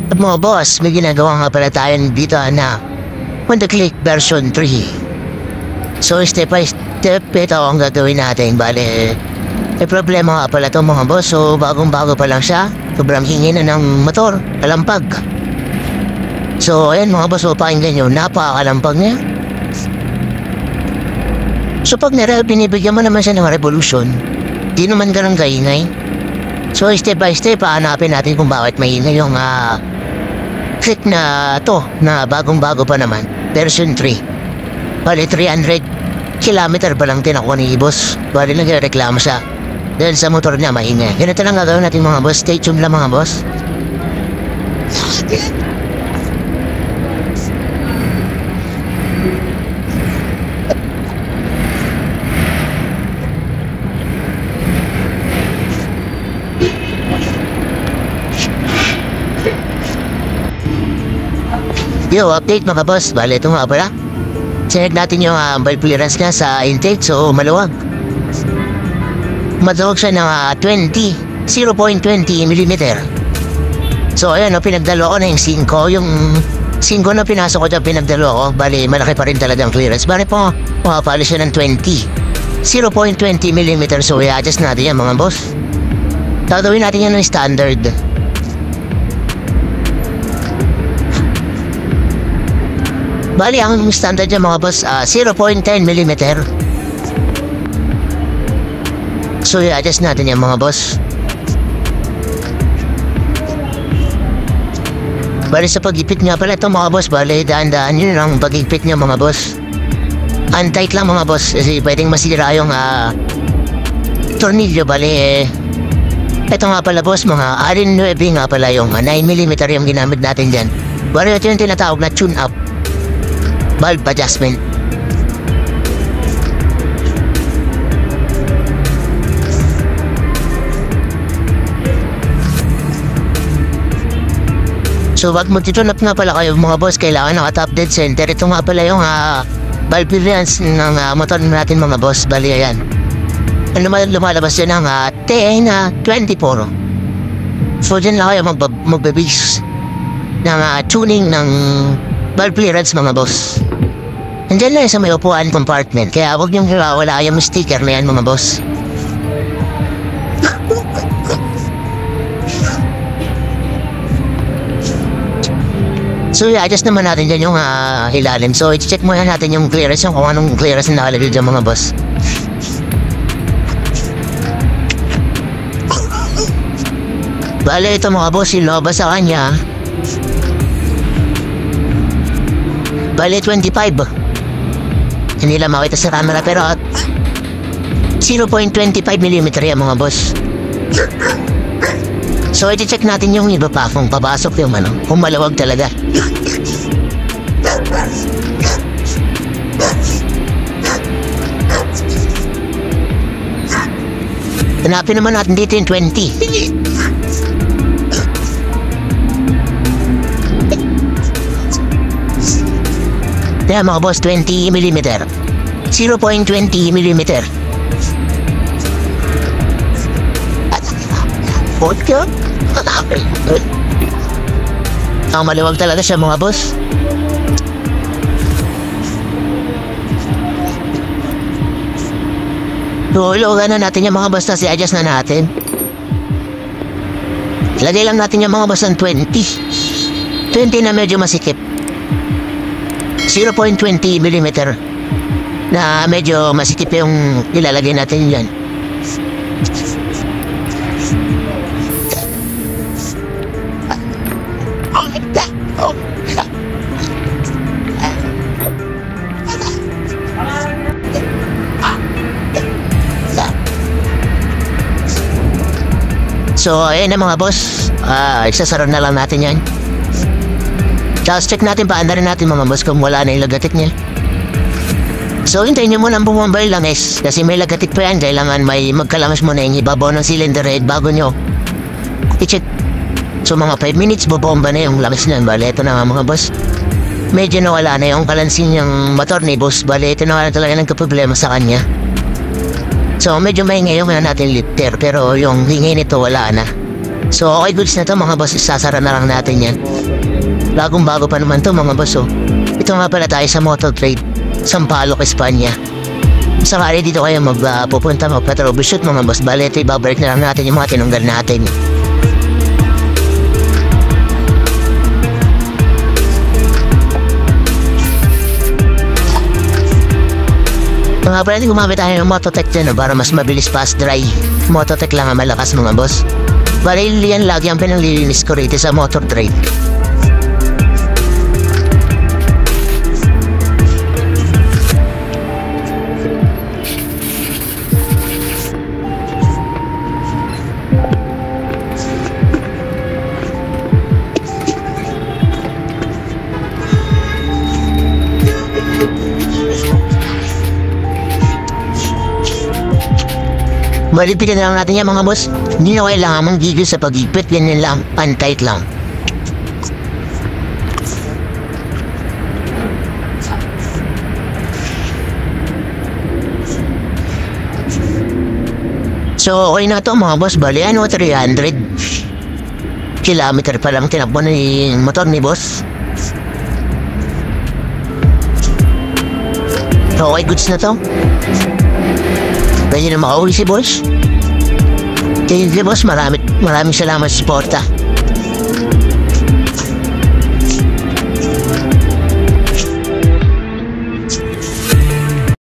At mga boss, may ginagawa nga pala tayo dito na Honda-Click version 3. So step by step, ito ang gagawin natin. Bale, may problema nga pala ito mga boss. So bagong-bago pa lang siya. Sobrang hingin na ng motor, kalampag. So ayan mga boss, pakinggan nyo, napakalampag niya. So pag binibigyan mo naman siya ng revolution, di naman ganun kaingay. So step by step, hanapin natin kung bakit maingay yung click na to na bagong-bago pa naman, version 3. Bali 300 kilometer pa lang tinakuha ni boss. Bali nagreklamo siya dahil sa motor niya maingay. Ganito lang gagawin natin mga boss. Stay tuned lang mga boss. Yo, update mga boss. Bale, ito nga pala. Check natin yung valve clearance niya sa intake. So, maluwag. Maluwag siya ng 0.20 mm. So, ayan, pinagdalo ko na yung 5. Yung 5 na pinasok ko dyan, pinagdalo ko. Bale, malaki pa rin talaga ang clearance. Bale po, makapalo siya ng 0.20 mm. So, i-adjust natin yan mga boss. Gagawin natin yan ng standard. Bali, ang standard niya mga boss, 0.10 mm. So, i-adjust natin yan mga boss. Bali, sa pag-ipit nga pala ito mga boss, bali, daan-daan yun ang pag-ipit niya mga boss. Untight lang mga boss, kasi pwedeng masira yung tornilyo. Bali, ito nga pala boss, mga Allen 9 nga pala yung 9 mm yung ginamit natin dyan. Bali, ito yung tinatawag na tune-up valve adjustment. So wag mo titune up nga pala kayo mga boss, kailangan naka-top dead center. Ito nga pala yung valve clearance ng motor natin mga boss. Bali ayan, lumalabas yun ng 1024. So dyan lang kayo magbe-base ng tuning ng valve clearance mga boss. Nandiyan lang sa may upuan compartment, kaya huwag niyong wala yung sticker na yan mga boss. So i-adjust naman natin dyan yung ilalim. So i-check muna natin yung clearance, yung kung anong clearance na nakalagay dyan mga boss. Bale ito mga boss, yung loba sa kanya bale 25. Hindi lang makita sa camera pero 0.25 mm yan mga boss. So i-check natin yung iba pa kung papasok yung kung malawag talaga. Hanapin naman natin dito yung 20. Kaya mga boss, 20 mm. 0.20 mm. Vodka? Ang maliwag talaga siya mga boss. So, ilugan na natin yung mga boss na si-adjust na natin. Lagay lang natin yung mga boss ng 20. 20 na medyo masikip. 0.20 mm na medyo masikip yung ilalagay natin yan. So ayan na mga boss, isasara na lang natin yan. Tapos check natin, paandarin natin mga boss kung wala na yung lagatik niya. So hintayin nyo muna ang bumambay lang kasi may lagatik pa yan. Kailangan may magkalamas mo na yung ibabaw ng cylinder head bago nyo i-check. So mga 5 minutes bubomba na yung lamas na. Bale ito na nga mga boss, medyo nawala na yung kalansin yung motor ni boss. Bale ito na nga talaga nagka-problema sa kanya. So medyo maingay yung natin lifter, pero yung hingay nito wala na. So okay goods na to mga boss, isasara na lang natin yan. Bagong bago pa naman to mga boss oh. Ito nga pala tayo sa motor trade, Sampaloc, Espanya. Sakali dito kayo pupunta magpa-troubleshoot mga boss. Bale ito ibabalik na lang natin yung mga tinunggal natin. Mga pala gumamit tayo ng Mototech dyan para mas mabilis fast dry. Mototech lang ang malakas mga boss. Bale yan lagi ang pinanglilinis ko rito sa motor trade. Malipitan na lang natin yan mga boss. Hindi na kailangan manggigil sa pag-ipit. Ganyan lang, pan-tight lang. So okay na to mga boss. Bali ano 300 kilometer pa lang tinakbo na yung motor ni boss. Okay goods na to. Pwede na makauwi si boss. Thank you boss, maraming salamat sa suporta.